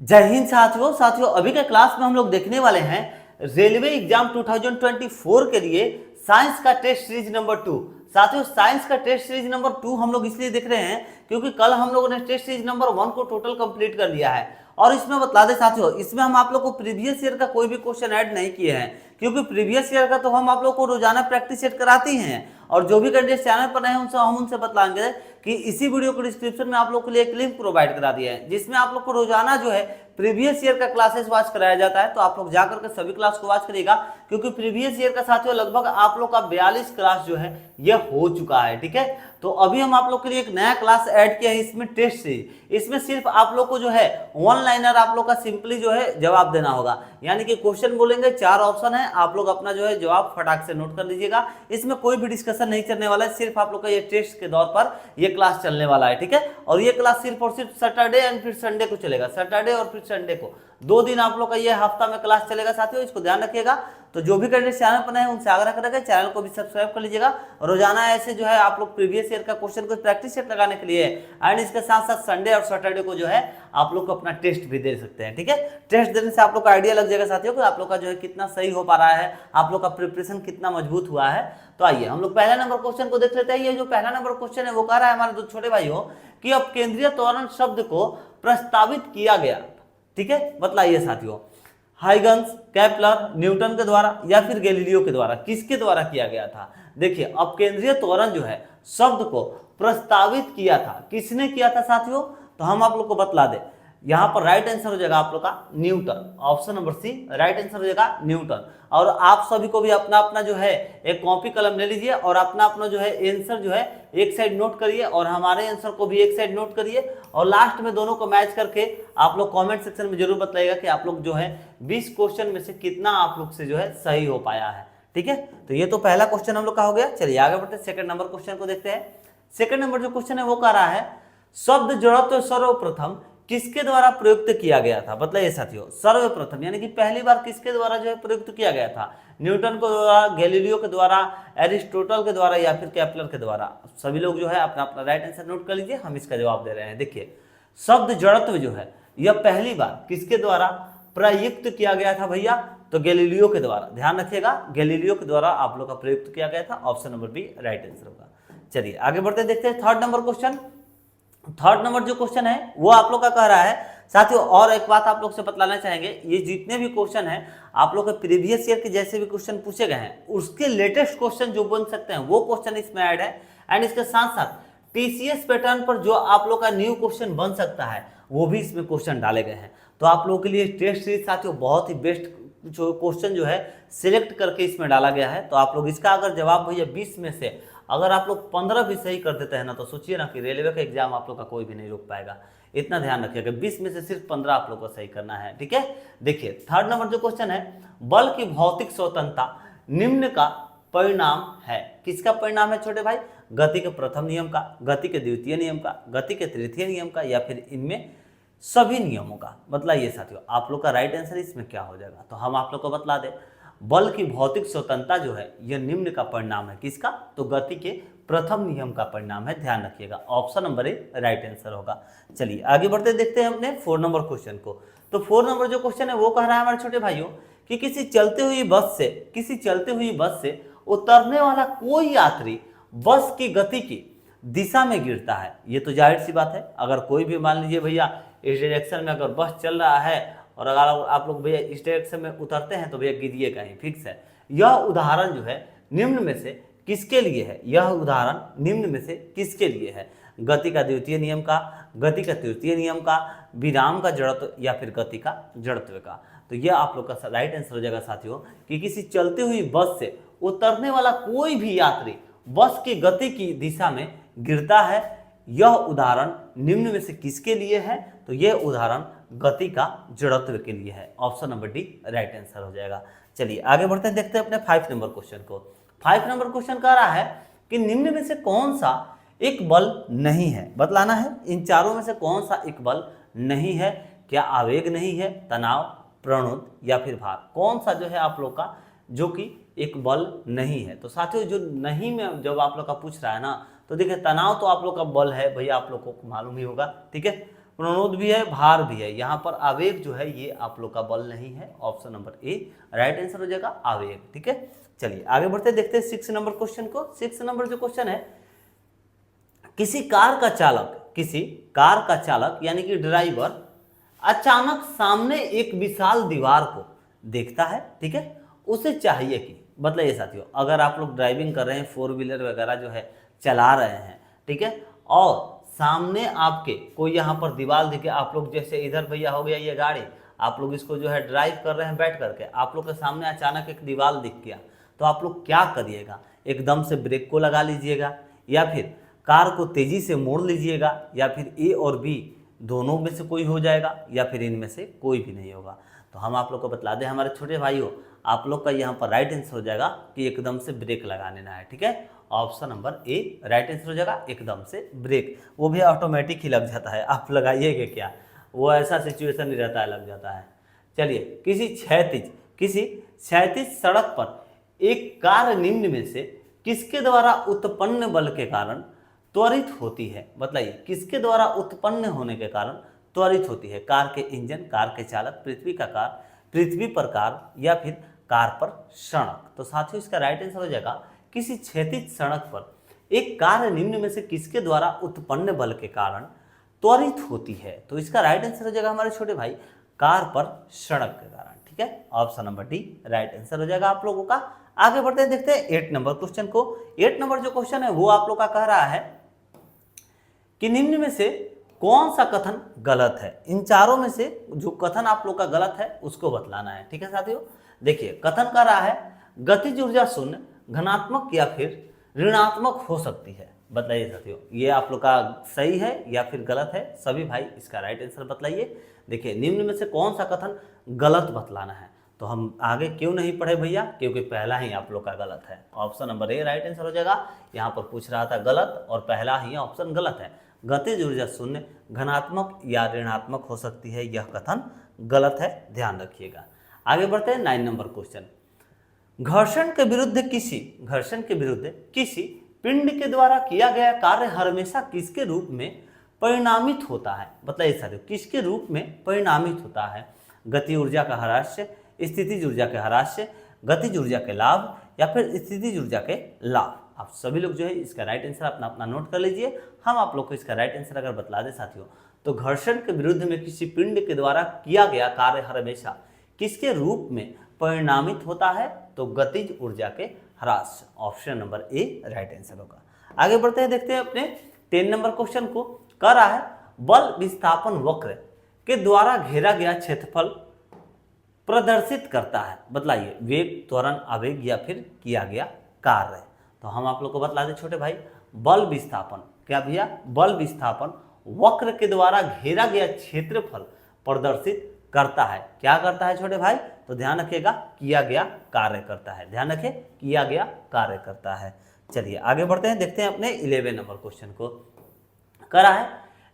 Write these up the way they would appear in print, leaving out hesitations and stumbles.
जय हिंद साथियों। अभी के क्लास में हम लोग देखने वाले हैं रेलवे एग्जाम 2024 के लिए साइंस का टेस्ट सीरीज नंबर 2। साथियों, साइंस का टेस्ट सीरीज नंबर 2 हम लोग इसलिए देख रहे हैं क्योंकि कल हम लोगों ने टेस्ट सीरीज नंबर 1 को टोटल कंप्लीट कर लिया है। और इसमें बता दें साथियों, इसमें हम आप लोग को प्रीवियस ईयर का कोई भी क्वेश्चन ऐड नहीं किए हैं, क्योंकि प्रीवियस ईयर का तो हम आप लोग को रोजाना प्रैक्टिस सेट कराते हैं। और जो भी कैंडिडेट चैनल पर नए हैं उनसे हम उनसे बतलाएंगे कि इसी वीडियो को डिस्क्रिप्शन में आप लोग के लिए एक लिंक प्रोवाइड करा दिया है, जिसमें आप लोग को रोजाना जो है प्रीवियस ईयर का क्लासेस वॉच कराया जाता है। तो आप लोग जाकर के सभी क्लास को वॉच करिएगा, क्योंकि प्रीवियस ईयर का साथियों लगभग आप लोग का 42 क्लास जो है ये हो चुका है। ठीक है, तो अभी हम आप लोग के लिए एक नया क्लास ऐड किया है, इसमें टेस्ट सीरीज। इसमें सिर्फ आप लोग को जो है वन लाइनर आप लोग का सिंपली जो है जवाब देना होगा, यानी कि क्वेश्चन बोलेंगे, 4 ऑप्शन है, आप लोग अपना जो है जवाब फटाक से नोट कर लीजिएगा। इसमें कोई भी डिस्कशन नहीं चलने वाला है, सिर्फ आप लोग का ये टेस्ट के दौर पर ये क्लास चलने वाला है। ठीक है, और ये क्लास सिर्फ और सिर्फ सैटरडे एंड फिर संडे को चलेगा। सैटरडे और फिर संडे को 2 दिन आप लोग का ये हफ्ता में क्लास चलेगा साथियों, इसको ध्यान रखिएगा। तो जो भी कैंडिडेट चैनल पर नए हैं उनसे आग्रह करेंगे चैनल को भी सब्सक्राइब कर लीजिएगा। रोजाना ऐसे जो है आप लोग प्रीवियस ईयर का क्वेश्चन को प्रैक्टिस सेट लगाने के लिए एंड इसके साथ साथ संडे और सैटरडे को जो है आप लोग को अपना टेस्ट भी दे सकते हैं। ठीक है, टेस्ट देने से आप लोग का आइडिया लग जाएगा साथियों कि आप लोग का जो है कितना सही हो पा रहा है, आप लोग का प्रिपरेशन कितना मजबूत हुआ है। तो आइए हम लोग पहला नंबर क्वेश्चन को देख लेते हैं। ये जो पहला नंबर क्वेश्चन है वो कह रहा है हमारे दो छोटे भाइयों कि अब केंद्रीय त्वरण शब्द को प्रस्तावित किया गया। ठीक है, बतलाइए साथियों, हाइगन्स, केपलर, न्यूटन के द्वारा या फिर गैलीलियो के द्वारा, किसके द्वारा किया गया था? देखिए, अब केंद्रीय त्वरण जो है शब्द को प्रस्तावित किया था, किसने किया था साथियों? तो हम आप लोग को बतला दें, यहाँ पर राइट आंसर हो जाएगा आप लोग का Newton. Option number C right answer हो जाएगा न्यूटन। और आप सभी को भी अपना अपना जो है एक कॉपी कलम ले लीजिए और अपना अपना जो है आंसर जो है एक साइड नोट करिए और हमारे आंसर को भी एक साइड नोट करिए, और लास्ट में दोनों को मैच करके आप लोग कमेंट सेक्शन में जरूर बताइएगा कि आप लोग जो है 20 क्वेश्चन में से कितना आप लोग से जो है सही हो पाया है। ठीक है, तो ये तो पहला क्वेश्चन हम लोग का हो गया। चलिए आगे बढ़ते सेकंड नंबर क्वेश्चन को देखते हैं। सेकंड नंबर जो क्वेश्चन है वो कह रहा है शब्द जड़त्व सर्वप्रथम किसके द्वारा प्रयुक्त किया गया था? बताइए साथियों, सर्वप्रथम यानी कि पहली बार किसके द्वारा जो है प्रयुक्त किया गया था? न्यूटन के द्वारा, गैलीलियो के द्वारा, एरिस्टोटल के द्वारा या फिर केपलर के द्वारा? सभी लोग जो है अपना अपना राइट आंसर नोट कर लीजिए, हम इसका जवाब दे रहे हैं। देखिए, शब्द जड़त्व जो है यह पहली बार किसके द्वारा प्रयुक्त किया गया था भैया? तो गैलीलियो के द्वारा। ध्यान रखिएगा, गैलीलियो के द्वारा आप लोग का प्रयुक्त किया गया था। Option number B right answer होगा। चलिए आगे बढ़ते देखते हैं third number question. Third number जो क्वेश्चन है वो आप लोग का कह रहा है साथियों, और एक बात आप लोग से बतलाना चाहेंगे, ये जितने भी क्वेश्चन हैं आप लोग के प्रीवियस ईयर के जैसे भी क्वेश्चन पूछे गए हैं उसके लेटेस्ट क्वेश्चन जो बन सकते हैं वो क्वेश्चन इसमें ऐड है। एंड इसके साथ साथ टीसीएस पैटर्न पर जो आप लोग का न्यू क्वेश्चन बन सकता है वो भी इसमें क्वेश्चन डाले गए हैं। तो आप लोगों के लिए टेस्ट सीरीज साथियों बहुत ही बेस्ट जो क्वेश्चन जो है सिलेक्ट करके इसमें डाला गया है। तो आप लोग इसका अगर जवाब भैया 20 में से अगर आप लोग 15 भी सही कर देते हैं ना, तो सोचिए ना कि रेलवे का एग्जाम आप लोग का कोई भी नहीं रोक पाएगा। इतना ध्यान रखिएगा, 20 में से सिर्फ 15 आप लोग को सही करना है। ठीक है, देखिए थर्ड नंबर जो क्वेश्चन है, बल की भौतिक स्वतंत्रता निम्न का परिणाम है। किसका परिणाम है छोटे भाई? गति के प्रथम नियम का, गति के द्वितीय नियम का, गति के तृतीय नियम का, या फिर इनमें सभी नियमों का? बतलाइए साथियों, आप लोग का राइट आंसर इसमें क्या हो जाएगा? तो हम आप लोग को बतला दें, बल की भौतिक स्वतंत्रता जो है यह निम्न का परिणाम है। किसका? तो गति के प्रथम नियम का परिणाम है। ध्यान रखिएगा, option number A right answer होगा। चलिए आगे बढ़ते देखते हैं अपने 4 नंबर क्वेश्चन को। तो 4 नंबर जो क्वेश्चन है वो कह रहा है हमारे छोटे भाइयों कि किसी चलते हुई बस से उतरने वाला कोई यात्री बस की गति की दिशा में गिरता है। ये तो जाहिर सी बात है, अगर कोई भी मान लीजिए भैया इस डायरेक्शन में अगर बस चल रहा है और अगर आप लोग भैया इस डायरेक्शन में उतरते हैं तो भैया गिरिए कहीं, फिक्स है। यह उदाहरण जो है निम्न में से किसके लिए है? यह उदाहरण निम्न में से किसके लिए है? गति का द्वितीय नियम का, गति का तृतीय नियम का, विराम का जड़त्व या फिर गति का जड़त्व का? तो यह आप लोग का राइट आंसर हो जाएगा साथियों कि किसी चलती हुई बस से उतरने वाला कोई भी यात्री बस की गति की दिशा में गिरता है। यह उदाहरण निम्न में से किसके लिए है? तो यह उदाहरण गति का जड़त्व के लिए है। Option number D right answer हो जाएगा। चलिए आगे बढ़ते हैं, देखते हैं अपने 5 नंबर क्वेश्चन को। 5 नंबर क्वेश्चन कह रहा है कि निम्न में से कौन सा एक बल नहीं है? बतलाना है, इन चारों में से कौन सा एक बल नहीं है? क्या आवेग नहीं है, तनाव, प्रणोद या फिर भार? कौन सा जो है आप लोग का जो कि एक बल नहीं है? तो साथियों जो नहीं में जब आप लोग का पूछ रहा है ना, तो देखिए तनाव तो आप लोग का बल है भैया, आप लोग को मालूम ही होगा। ठीक है, प्रणोद भी है, भार भी है। यहाँ पर आवेग जो है ये आप लोग का बल नहीं है। Option number A right answer हो जाएगा आवेग। ठीक है, चलिए आगे बढ़ते देखते हैं 6 नंबर क्वेश्चन को। 6 नंबर जो क्वेश्चन है, किसी कार का चालक यानी कि ड्राइवर अचानक सामने एक विशाल दीवार को देखता है। ठीक है, उसे चाहिए कि, मतलब ये साथियों, अगर आप लोग ड्राइविंग कर रहे हैं, 4 व्हीलर वगैरह जो है चला रहे हैं, ठीक है, और सामने आपके कोई यहाँ पर दीवार दिखे, आप लोग जैसे इधर भैया हो गया ये गाड़ी, आप लोग इसको जो है ड्राइव कर रहे हैं बैठ करके, आप लोग के सामने अचानक एक दीवार दिख गया, तो आप लोग क्या करिएगा? एकदम से ब्रेक को लगा लीजिएगा, या फिर कार को तेजी से मोड़ लीजिएगा, या फिर ए और बी दोनों में से कोई हो जाएगा, या फिर इनमें से कोई भी नहीं होगा। तो हम आप लोग को बतला दें हमारे छोटे भाइयों, आप लोग का यहाँ पर राइट आंसर हो जाएगा कि एकदम से ब्रेक लगा लेना है। ठीक है, option number A right answer हो जाएगा, एकदम से ब्रेक। वो भी ऑटोमेटिक ही लग जाता है, आप लगाइएगा क्या, वो ऐसा सिचुएशन नहीं रहता है, लग जाता है। चलिए, किसी क्षैतिज सड़क पर एक कार निम्न में से किसके द्वारा उत्पन्न बल के कारण त्वरित होती है? बताइए, किसके द्वारा उत्पन्न होने के कारण त्वरित होती है? कार के इंजन, कार के चालक, पृथ्वी पर कार, या फिर कार पर सड़क। तो साथियों इसका राइट आंसर हो जाएगा किसी क्षैतिज सड़क पर एक कार निम्न में से किसके द्वारा उत्पन्न बल के कारण त्वरित होती है? तो इसका राइट आंसर हो जाएगा हमारे छोटे भाई कार पर सड़क के कारण। ठीक है, option number D right answer हो जाएगा आप लोगों का। आगे बढ़ते हैं, देखते हैं 8 नंबर क्वेश्चन को। 8 नंबर जो क्वेश्चन है वो आप लोग का कह रहा है कि निम्न में से कौन सा कथन गलत है? इन चारों में से जो कथन आप लोग का गलत है उसको बतलाना है। ठीक है साथियों, देखिए कथन कर रहा है गतिज ऊर्जा शून्य, धनात्मक या फिर ऋणात्मक हो सकती है। बताइए साथियों, ये आप लोग का सही है या फिर गलत है? सभी भाई इसका राइट आंसर बतलाइए। देखिए, निम्न में से कौन सा कथन गलत बतलाना है। तो हम आगे क्यों नहीं पढ़े भैया? क्योंकि पहला ही आप लोग का गलत है। Option number A right answer हो जाएगा। यहाँ पर पूछ रहा था गलत, और पहला ही ऑप्शन गलत है। गतिज ऊर्जा शून्य, धनात्मक या ऋणात्मक हो सकती है, यह कथन गलत है, ध्यान रखिएगा। आगे बढ़ते हैं 9 नंबर क्वेश्चन। घर्षण के विरुद्ध किसी पिंड के द्वारा किया गया कार्य हमेशा किसके रूप में परिणामित होता है? बताइए साथियों, किसके रूप में परिणामित होता है? गति ऊर्जा का ह्रास, स्थितिज ऊर्जा के ह्रास, गतिज ऊर्जा के लाभ, या फिर स्थितिज ऊर्जा के लाभ। आप सभी लोग जो है इसका राइट आंसर अपना अपना नोट कर लीजिए। हम आप लोग को इसका राइट आंसर अगर बतला दें साथियों, तो घर्षण के विरुद्ध में किसी पिंड के द्वारा किया गया कार्य हमेशा किसके रूप में परिणामित होता है? तो गतिज ऊर्जा के ह्रास। Option number A right answer होगा। आगे बढ़ते हैं, देखते हैं अपने 10 नंबर क्वेश्चन को। कह रहा है बल विस्थापन वक्र के द्वारा घेरा गया क्षेत्रफल प्रदर्शित करता है। बतलाइए, वेग, त्वरण, आवेग या फिर किया गया कार्य। तो हम आप लोग को बतला दें छोटे भाई, बल विस्थापन, क्या भैया? बल विस्थापन वक्र के द्वारा घेरा गया क्षेत्रफल प्रदर्शित करता है। क्या करता है छोटे भाई? तो ध्यान रखिएगा, किया गया कार्य करता है। ध्यान रखें, किया गया कार्य करता है। चलिए आगे बढ़ते हैं, देखते हैं अपने 11 नंबर क्वेश्चन को। कह रहा है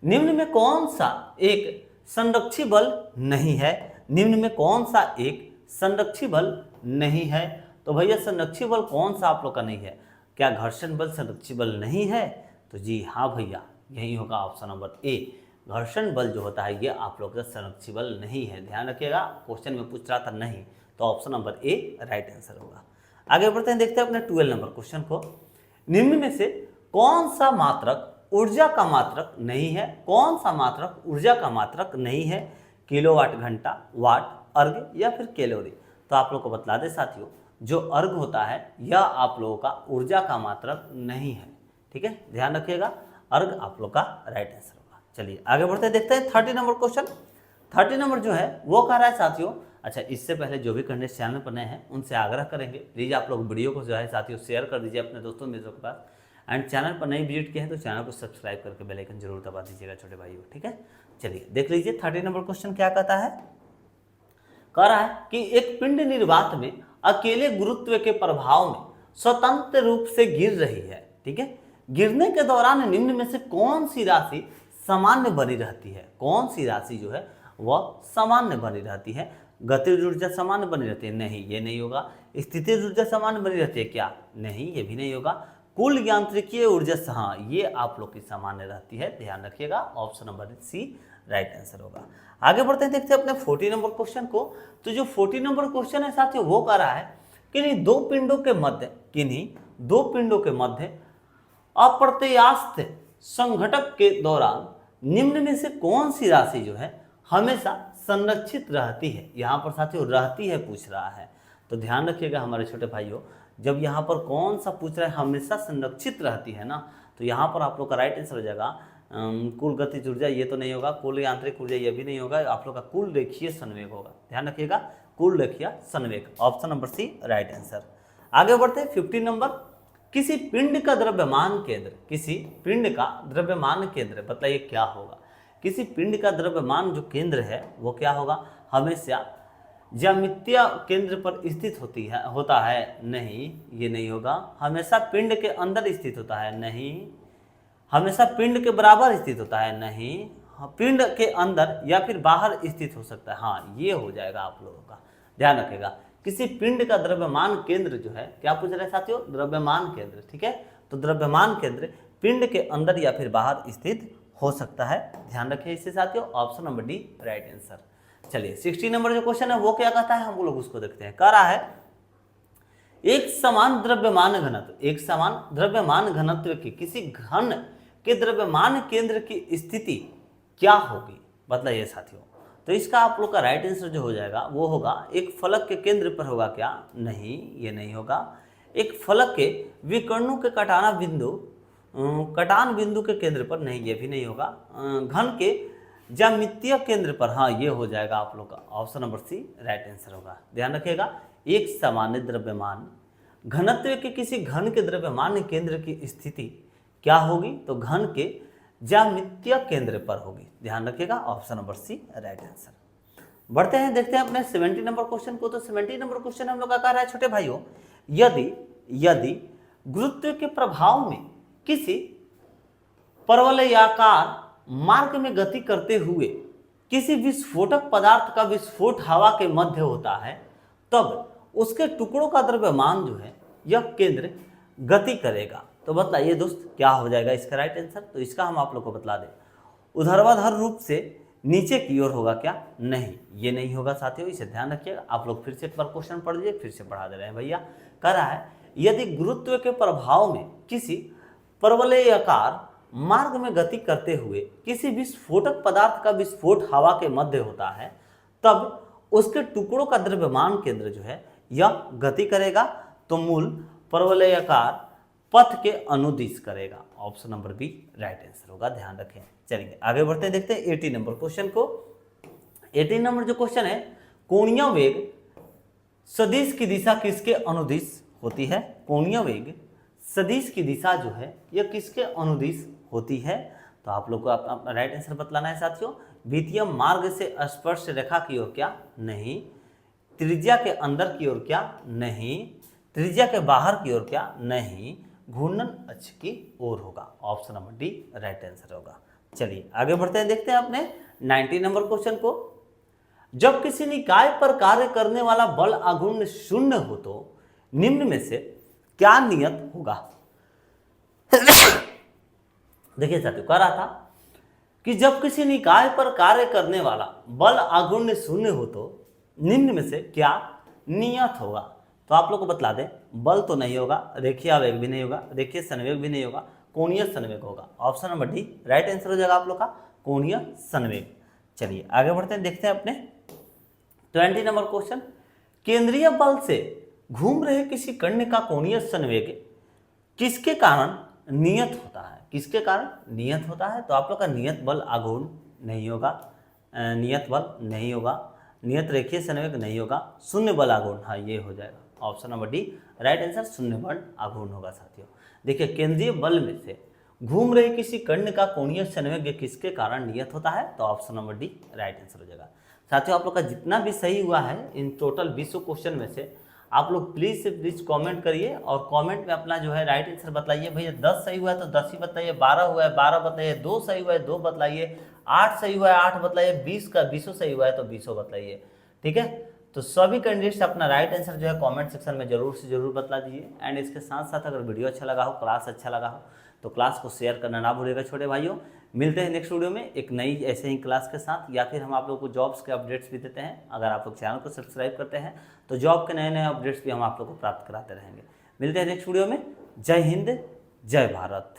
निम्न में कौन सा एक संरक्षी बल नहीं है? निम्न में कौन सा एक संरक्षी बल नहीं है? तो भैया संरक्षी बल कौन सा आप लोग का नहीं है? क्या घर्षण बल संरक्षी बल नहीं है? तो जी हाँ भैया, यही होगा ऑप्शन नंबर ए। घर्षण बल जो होता है ये आप लोग का संरक्षी बल नहीं है। ध्यान रखिएगा, क्वेश्चन में पूछ रहा था नहीं, तो option number A right answer होगा। आगे बढ़ते हैं, देखते हैं अपने 12 नंबर क्वेश्चन को। निम्न में से कौन सा मात्रक ऊर्जा का मात्रक नहीं है? कौन सा मात्रक ऊर्जा का मात्रक नहीं है? किलोवाट घंटा, वाट, अर्घ या फिर कैलोरी। तो आप लोग को बतला दे साथियों, जो अर्घ होता है यह आप लोगों का ऊर्जा का मात्रक नहीं है। ठीक है, ध्यान रखिएगा, अर्घ आप लोग का राइट आंसर होगा। चलिए आगे बढ़ते हैं, देखते हैं 30 नंबर क्वेश्चन। 30 नंबर जो है वो कह रहा है साथियों, अच्छा इससे पहले जो भी कंटेंट चैनल पर नए हैं उनसे आग्रह करेंगे, प्लीज़ आप लोग वीडियो को जो है साथियों शेयर कर दीजिए अपने दोस्तों मित्रों के पास। एंड चैनल पर नई विजिट किए हैं तो चैनल को सब्सक्राइब करके बेल आइकन जरूर दबा दीजिएगा छोटे भाइयों। ठीक है, चलिए देख लीजिए 30 नंबर क्वेश्चन क्या कहता है। कह रहा है कि एक पिंड निर्वात में अकेले गुरुत्व के प्रभाव में स्वतंत्र रूप से गिर रही है। ठीक है, गिरने के दौरान निम्न में से कौन सी राशि सामान्य बनी रहती है? कौन सी राशि जो है वह सामान्य बनी रहती है? गतिज ऊर्जा सामान्य बनी रहती है? नहीं, ये नहीं होगा। स्थितिज ऊर्जा सामान्य बनी रहती है क्या? नहीं, ये भी नहीं होगा। कुल यांत्रिकीय ऊर्जा, हाँ ये आप लोग की सामान्य रहती है। ध्यान रखिएगा, option number C right answer होगा। आगे बढ़ते हैं, देखते हैं अपने 40 नंबर क्वेश्चन को। तो जो 40 नंबर क्वेश्चन है साथियों वो कह रहा है किन्हीं दो पिंडों के मध्य अप्रत्यास्थ संघटक के दौरान निम्न में से कौन सी राशि जो है हमेशा संरक्षित रहती है। यहाँ पर साथियों रहती है पूछ रहा है, तो ध्यान रखिएगा हमारे छोटे भाइयों, जब यहाँ पर कौन सा पूछ रहा है हमेशा संरक्षित रहती है ना, तो यहाँ पर आप लोग का राइट आंसर हो जाएगा कुल गतिज ऊर्जा, ये तो नहीं होगा, कुल यांत्रिक ऊर्जा ये भी नहीं होगा, आप लोग का कुल रेखीय संवेग होगा। ध्यान रखिएगा कुल रेखीय संवेग, option number C right answer. आगे बढ़ते हैं 15 नंबर, किसी पिंड का द्रव्यमान केंद्र बताइए क्या होगा। किसी पिंड का द्रव्यमान जो केंद्र है वो क्या होगा, हमेशा ज्यामितीय केंद्र पर स्थित होता है, नहीं ये नहीं होगा। हमेशा पिंड के अंदर स्थित होता है, नहीं। हमेशा पिंड के बराबर स्थित होता है, नहीं। पिंड के अंदर या फिर बाहर स्थित हो सकता है, हाँ ये हो जाएगा आप लोगों का। ध्यान रखिएगा किसी पिंड का द्रव्यमान केंद्र जो है, क्या पूछ रहे हैं साथियों, द्रव्यमान केंद्र, ठीक है। तो द्रव्यमान केंद्र पिंड के अंदर या फिर बाहर स्थित हो सकता है, ध्यान रखिए इससे साथियों, option number D right answer. चलिए 60 नंबर जो क्वेश्चन है वो क्या कहता है, हम लोग उसको देखते हैं। कह रहा है एक समान द्रव्यमान घनत्व की किसी घन के द्रव्यमान केंद्र की स्थिति क्या होगी, बताइए साथियों। तो इसका आप लोग का राइट आंसर जो हो जाएगा वो होगा एक फलक के केंद्र पर होगा क्या, नहीं ये नहीं होगा। एक फलक के विकर्णों के कटान बिंदु के केंद्र पर, नहीं ये भी नहीं होगा। घन के ज्यामितीय केंद्र पर, हाँ ये हो जाएगा आप लोग का, option number C right answer होगा। ध्यान रखिएगा एक सामान्य द्रव्यमान घनत्व के किसी घन के द्रव्यमान केंद्र की स्थिति क्या होगी, तो घन के ज्यामितीय केंद्र पर होगी। ध्यान रखिएगा option number C right answer. बढ़ते हैं, देखते हैं अपने 70 नंबर क्वेश्चन को। तो 70 नंबर क्वेश्चन हम लोग का कह रहा है छोटे भाइयों, यदि गुरुत्व के प्रभाव में किसी परवलयाकार मार्ग में गति करते हुए किसी विस्फोटक पदार्थ का विस्फोट हवा के मध्य होता है, तब उसके टुकड़ों का द्रव्यमान जो है यह केंद्र गति करेगा। तो बताइए दोस्त क्या हो जाएगा इसका राइट आंसर। तो इसका हम आप लोग को बतला दें, ऊर्ध्वाधर रूप से नीचे की ओर होगा क्या, नहीं ये नहीं होगा साथियों, इसे ध्यान रखिएगा। आप लोग फिर से एक बार क्वेश्चन पढ़ लीजिए, फिर से पढ़ा दे रहे हैं भैया। कह रहा है यदि गुरुत्व के प्रभाव में किसी परवलयाकार मार्ग में गति करते हुए किसी विस्फोटक पदार्थ का विस्फोट हवा के मध्य होता है, तब उसके टुकड़ों का द्रव्यमान केंद्र जो है यह गति करेगा, तो मूल परवलयाकार पथ के अनुदिश करेगा। Option number B right answer होगा, ध्यान रखें। चलिए आगे बढ़ते हैं, देखते हैं 80 नंबर क्वेश्चन को। 80 नंबर जो क्वेश्चन है, कोणीय वेग सदिश की दिशा किसके अनुदिश होती है। कोणीय वेग सदिश की दिशा जो है यह किसके अनुदिश होती है, तो आप लोग को अपना राइट आंसर बतलाना है साथियों। द्वितीय मार्ग से स्पर्श रेखा की ओर क्या, नहीं। त्रिज्या के अंदर की ओर क्या, नहीं। त्रिज्या के बाहर की ओर क्या, नहीं। घूर्णन अक्ष की ओर होगा, option number D right answer होगा। चलिए आगे बढ़ते हैं, देखते हैं अपने 90 नंबर क्वेश्चन को। जब किसी निकाय पर कार्य करने वाला बल आघूर्ण शून्य हो तो निम्न में से क्या नियत होगा। देखिए साथियों, कह रहा था कि जब किसी निकाय पर कार्य करने वाला बल आघूर्ण शून्य हो तो निम्न में से क्या नियत होगा। तो आप लोग को बतला दें, बल तो नहीं होगा, रेखीय आवेग भी नहीं होगा, रेखीय संवेग भी नहीं होगा, कोणीय संवेग होगा। Option number D right answer हो जाएगा आप लोग का, कोणीय संवेग। चलिए आगे बढ़ते हैं, देखते हैं अपने 20 नंबर क्वेश्चन। केंद्रीय बल से घूम रहे किसी कण का कोणीय संवेग किसके कारण नियत होता है, किसके कारण नियत होता है। तो आप लोग का नियत बल आघूर्ण नहीं होगा, नियत बल नहीं होगा, नियत रेखीय संवेग नहीं होगा, शून्य बल आघूर्ण, हाँ ये हो जाएगा। Option number D right answer, शून्य बल आघूर्ण होगा साथियों। देखिए केंद्रीय बल में से घूम रहे किसी कण का कोणीय संवेग किसके कारण नियत होता है, तो option number D right answer हो जाएगा साथियों। आप लोग का जितना भी सही हुआ है इन टोटल 20 क्वेश्चन में से, आप लोग प्लीज से प्लीज कमेंट करिए और कमेंट में अपना जो है राइट आंसर बताइए। भैया 10 सही हुआ है तो 10 ही बताइए, 12 हुआ है 12 बताइए, 2 सही हुआ है 2 बतलाइए, 8 सही हुआ है 8 बताइए, 20 का 20 सही हुआ है तो 20 बताइए, ठीक है। तो सभी कैंडिडेट्स अपना राइट आंसर जो है कमेंट सेक्शन में जरूर से जरूर बतला दीजिए। एंड इसके साथ साथ अगर वीडियो अच्छा लगा हो, क्लास अच्छा लगा हो, तो क्लास को शेयर करना ना भूलिएगा छोटे भाइयों। मिलते हैं नेक्स्ट वीडियो में एक नई ऐसे ही क्लास के साथ, या फिर हम आप लोगों को जॉब्स के अपडेट्स भी देते हैं। अगर आप लोग चैनल को सब्सक्राइब करते हैं तो जॉब के नए नए अपडेट्स भी हम आप लोग को प्राप्त कराते रहेंगे। मिलते हैं नेक्स्ट वीडियो में। जय हिंद, जय भारत।